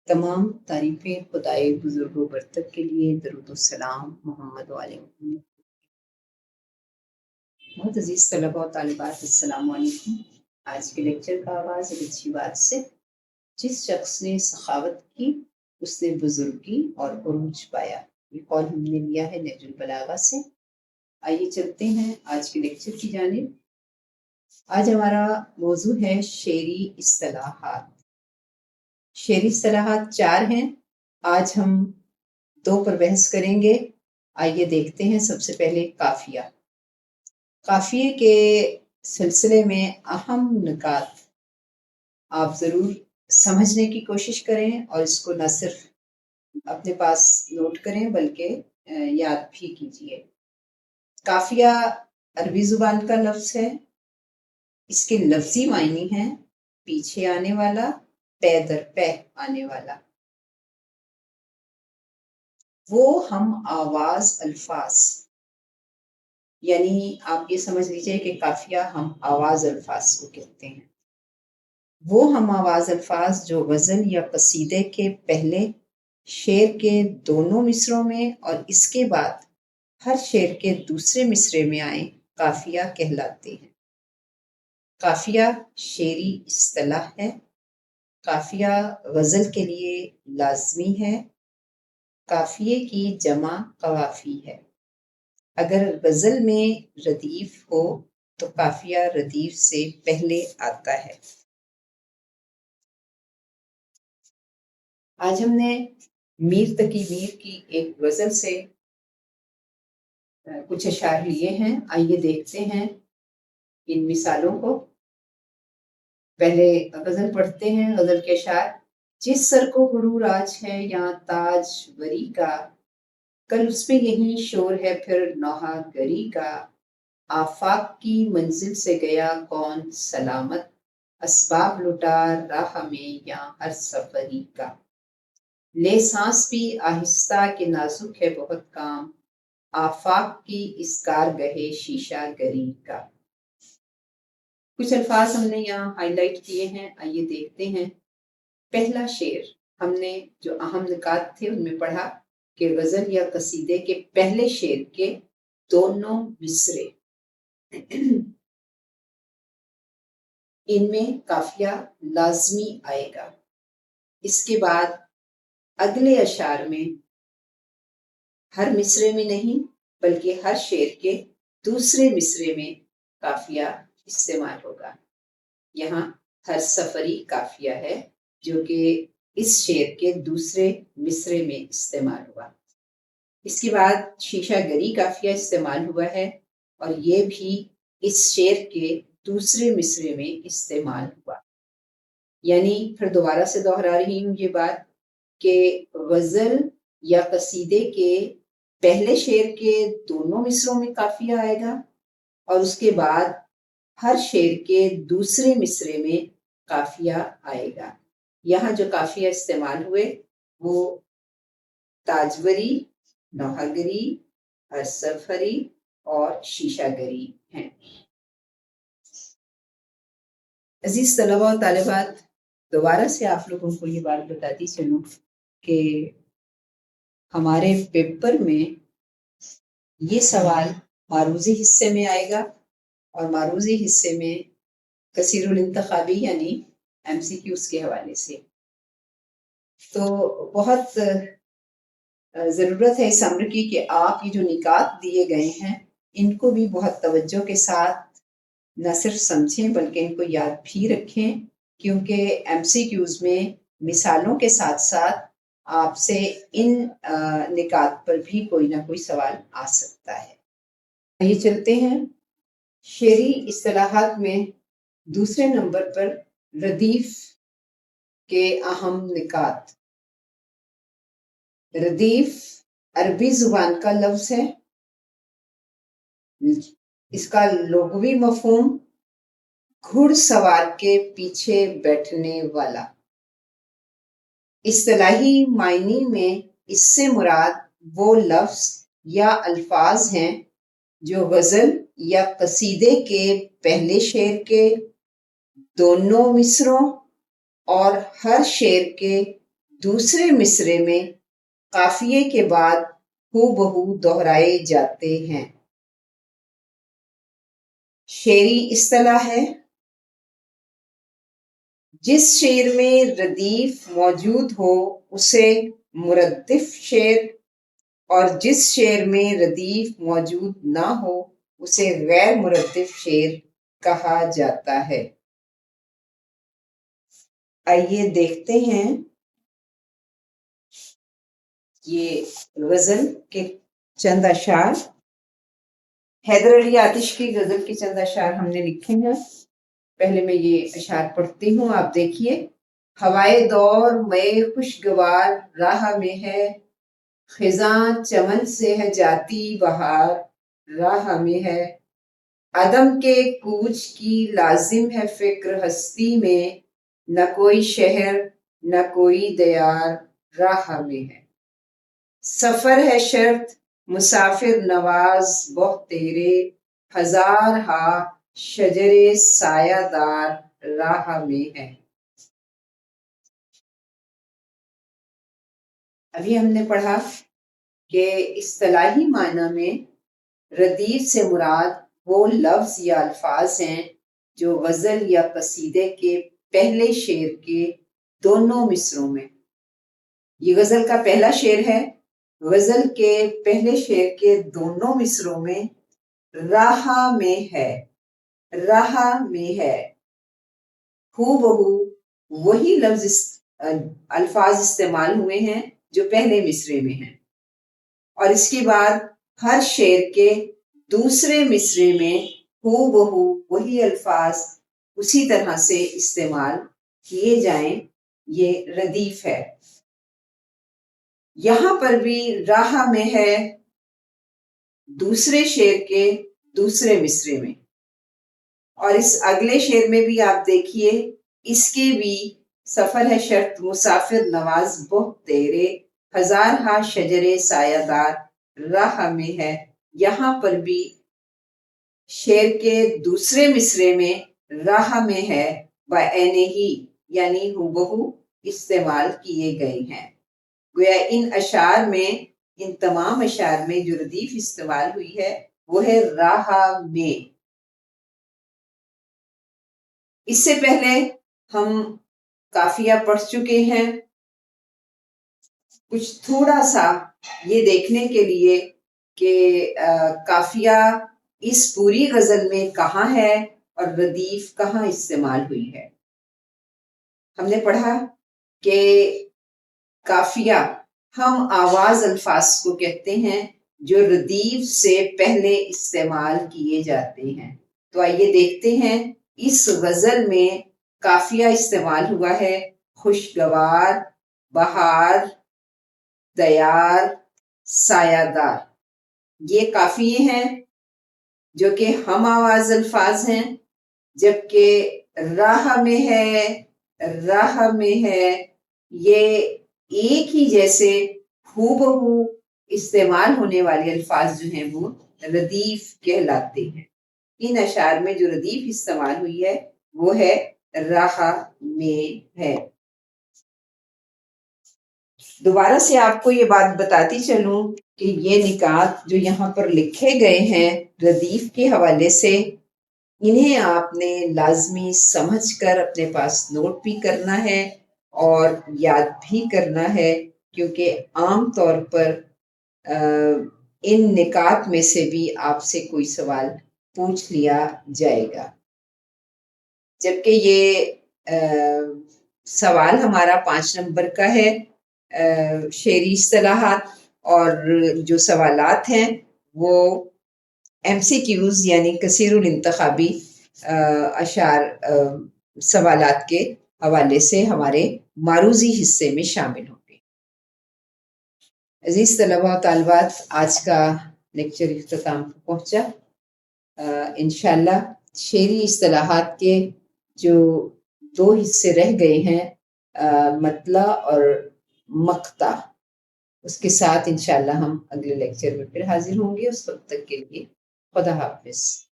तमाम तारीफ़ें खुदाए बुज़ुर्ग बरतर के लिए दरूद व सलाम मोहम्मद व आले मोहम्मद। बहुत अज़ीज़ तलबा और तालिबात अस्सलाम वालेकुम। आज के लेक्चर का आगाज़ एक अच्छी बात से। जिस शख्स ने सखावत की उसने बुज़ुर्गी और उरूज पाया। ये कौल हमने लिया है नहजुल बलागा से। आइए चलते हैं आज के लेक्चर की जानिब। आज हमारा मौजू है शेरी इस्तिलाहात। शेरी इस्तिलाहात 4 हैं। आज हम 2 पर बहस करेंगे। आइए देखते हैं। सबसे पहले काफिया। काफिये के सिलसिले में अहम नुकात आप ज़रूर समझने की कोशिश करें और इसको न सिर्फ अपने पास नोट करें बल्कि याद भी कीजिए। काफिया अरबी ज़ुबान का लफ्ज़ है। इसके लफ्ज़ी मायने हैं पीछे आने वाला, पै दर पै आने वाला। वो हम आवाज़ अल्फाज, यानी आप ये समझ लीजिए कि काफिया हम आवाज़ अल्फाज को कहते हैं। वो हम आवाज़ अल्फाज जो गज़ल या कसीदे के पहले शेर के दोनों मिसरों में और इसके बाद हर शेर के दूसरे मिसरे में आए काफिया कहलाते हैं। काफिया शेरी इस्तिलाह है। काफिया गज़ल के लिए लाज़मी है। काफिये की जमा कवाफी है। अगर गज़ल में रदीफ हो तो काफिया रदीफ से पहले आता है। आज हमने मीर तकी मीर की एक गज़ल से कुछ अशार लिए हैं। आइए देखते हैं इन मिसालों को। पहले गज़ल पढ़ते हैं। गज़ल के अशार। जिस सर को गुरूर आज है यहाँ ताज वरी का, कल उस पे यही शोर है फिर नौहा गरी का। आफाक की मंजिल से गया कौन सलामत, असबाब लुटा राह में यहाँ हर सफरी का। ले सांस भी आहिस्ता के नाजुक है बहुत काम, आफाक की इस कारगहे शीशा गरी का। कुछ अल्फाज हमने यहाँ हाईलाइट किए हैं। आइए देखते हैं। पहला शेर हमने जो अहम निकात थे उनमें पढ़ा कि गज़ल या कसीदे के पहले शेर के दोनों मिसरे इनमें काफिया लाजमी आएगा। इसके बाद अगले अशार में हर मिसरे में नहीं बल्कि हर शेर के दूसरे मिसरे में काफिया इस्तेमाल होगा। यहाँ हर सफरी काफिया है जो कि इस शेर के दूसरे मिसरे में इस्तेमाल हुआ। इसके बाद शीशा गरी काफिया इस्तेमाल हुआ है और ये भी इस शेर के दूसरे मिसरे में इस्तेमाल हुआ। यानी फिर दोबारा से दोहरा रही हूँ ये बात कि गज़ल या कसीदे के पहले शेर के दोनों मिसरों में काफिया आएगा और उसके बाद हर शेर के दूसरे मिसरे में काफिया आएगा। यहाँ जो काफिया इस्तेमाल हुए वो ताजवरी, नौहागरी, हरसफरी और शीशागरी हैं। अजीज तलबा और तालिबात, दोबारा से आप लोगों को ये बात बताती चलूँ कि हमारे पेपर में ये सवाल मारूजी हिस्से में आएगा और मारूजी हिस्से में कसीरुल इंतखाबी यानी MCQs के हवाले से। तो बहुत ज़रूरत है इस अम्र की कि आप ये जो निकात दिए गए हैं इनको भी बहुत तवज्जो के साथ न सिर्फ समझें बल्कि इनको याद भी रखें, क्योंकि MCQs में मिसालों के साथ साथ आपसे इन निकात पर भी कोई ना कोई सवाल आ सकता है। आइए चलते हैं। शेरी इस्तिलाहात में दूसरे नंबर पर रदीफ के अहम निकात। रदीफ अरबी जुबान का लफ्ज़ है। इसका लुग़वी मफ़हूम घुड़सवार के पीछे बैठने वाला। इस्तिलाही मायने में इससे मुराद वो लफ्ज़ या अल्फाज हैं जो गज़ल या कसीदे के पहले शेर के दोनों मिसरों और हर शेर के دوسرے مصرے میں قافیے کے بعد ہو بہو دہرائے جاتے ہیں۔ شعری اصطلاح ہے: جس شعر میں ردیف موجود ہو اسے مردف شعر، اور جس شعر میں ردیف موجود نہ ہو اسے غیر مردف شعر کہا جاتا ہے۔ آئیے دیکھتے ہیں یہ غزل کے چند اشعار۔ حیدر علی آتش کی غزل کے چند اشعار ہم نے لکھے ہیں۔ پہلے میں یہ اشعار پڑھتی ہوں، آپ دیکھیے۔ ہوائے دور مے خوشگوار راہ میں ہے، خزاں چمن سے ہے جاتی بہار راہ میں ہے، عدم کے کوچ کی لازم ہے فکر ہستی میں، نہ کوئی شہر نہ کوئی دیار راہ میں ہے، سفر ہے شرط مسافر نواز بہ تیرے، ہزار ہا شجر سایہ دار راہ میں ہے۔ ابھی ہم نے پڑھا کہ اصطلاحی معنی میں ردیف سے مراد وہ لفظ یا الفاظ ہیں جو غزل یا قصیدے کے پہلے شعر کے دونوں مصروں میں، یہ غزل کا پہلا شعر ہے، غزل کے پہلے شعر کے دونوں مصروں میں راہ میں ہے، راہ میں ہے، ہو بہو وہی لفظ الفاظ استعمال ہوئے ہیں جو پہلے مصرے میں ہیں، اور اس کے بعد ہر شعر کے دوسرے مصرے میں ہو بہو وہی الفاظ اسی طرح سے استعمال کیے جائیں، یہ ردیف ہے۔ یہاں پر بھی راہ میں ہے دوسرے شعر کے دوسرے مصرے میں، اور اس اگلے شعر میں بھی آپ دیکھیے، اس کے بھی سفر ہے شرط مسافر نواز بہ تیرے، ہزار ہا شجر سایہ دار راہ میں ہے، یہاں پر بھی شعر کے دوسرے مصرے میں راہ میں ہے بعینہ ہی یعنی ہو استعمال کیے گئے ہیں۔ گویا ان اشعار میں، ان تمام اشعار میں جو ردیف استعمال ہوئی ہے وہ ہے راہ میں۔ اس سے پہلے ہم قافیہ پڑھ چکے ہیں، کچھ تھوڑا سا یہ دیکھنے کے لیے کہ قافیہ اس پوری غزل میں کہاں ہے اور ردیف کہاں استعمال ہوئی ہے۔ ہم نے پڑھا کہ قافیہ ہم آواز الفاظ کو کہتے ہیں جو ردیف سے پہلے استعمال کیے جاتے ہیں۔ تو آئیے دیکھتے ہیں اس غزل میں قافیہ استعمال ہوا ہے: خوشگوار، بہار، دیار، سایہ دار، یہ قافیے ہیں جو کہ ہم آواز الفاظ ہیں، جبکہ راہ میں ہے، راہ میں ہے، یہ ایک ہی جیسے ہو بہو استعمال ہونے والے الفاظ جو ہیں وہ ردیف کہلاتے ہیں۔ ان اشعار میں جو ردیف استعمال ہوئی ہے وہ ہے راہ میں ہے۔ دوبارہ سے آپ کو یہ بات بتاتی چلوں کہ یہ نکات جو یہاں پر لکھے گئے ہیں ردیف کے حوالے سے، انہیں آپ نے لازمی سمجھ کر اپنے پاس نوٹ بھی کرنا ہے اور یاد بھی کرنا ہے، کیونکہ عام طور پر ان نکات میں سے بھی آپ سے کوئی سوال پوچھ لیا جائے گا۔ جبکہ یہ سوال ہمارا 5 نمبر کا ہے، شعری اصطلاحات، اور جو سوالات ہیں وہ MCQs یعنی کثیر الانتخابی اشعار سوالات کے حوالے سے ہمارے معروضی حصے میں شامل ہوں گے۔ عزیز طلباء و طالبات، آج کا لیکچر اختتام کو پہنچا۔ انشاءاللہ شعری اصطلاحات کے جو 2 حصے رہ گئے ہیں، مطلع اور مقطع، اس کے ساتھ انشاءاللہ ہم اگلے لیکچر میں پھر حاضر ہوں گے۔ اس وقت تک کے لیے خدا حافظ۔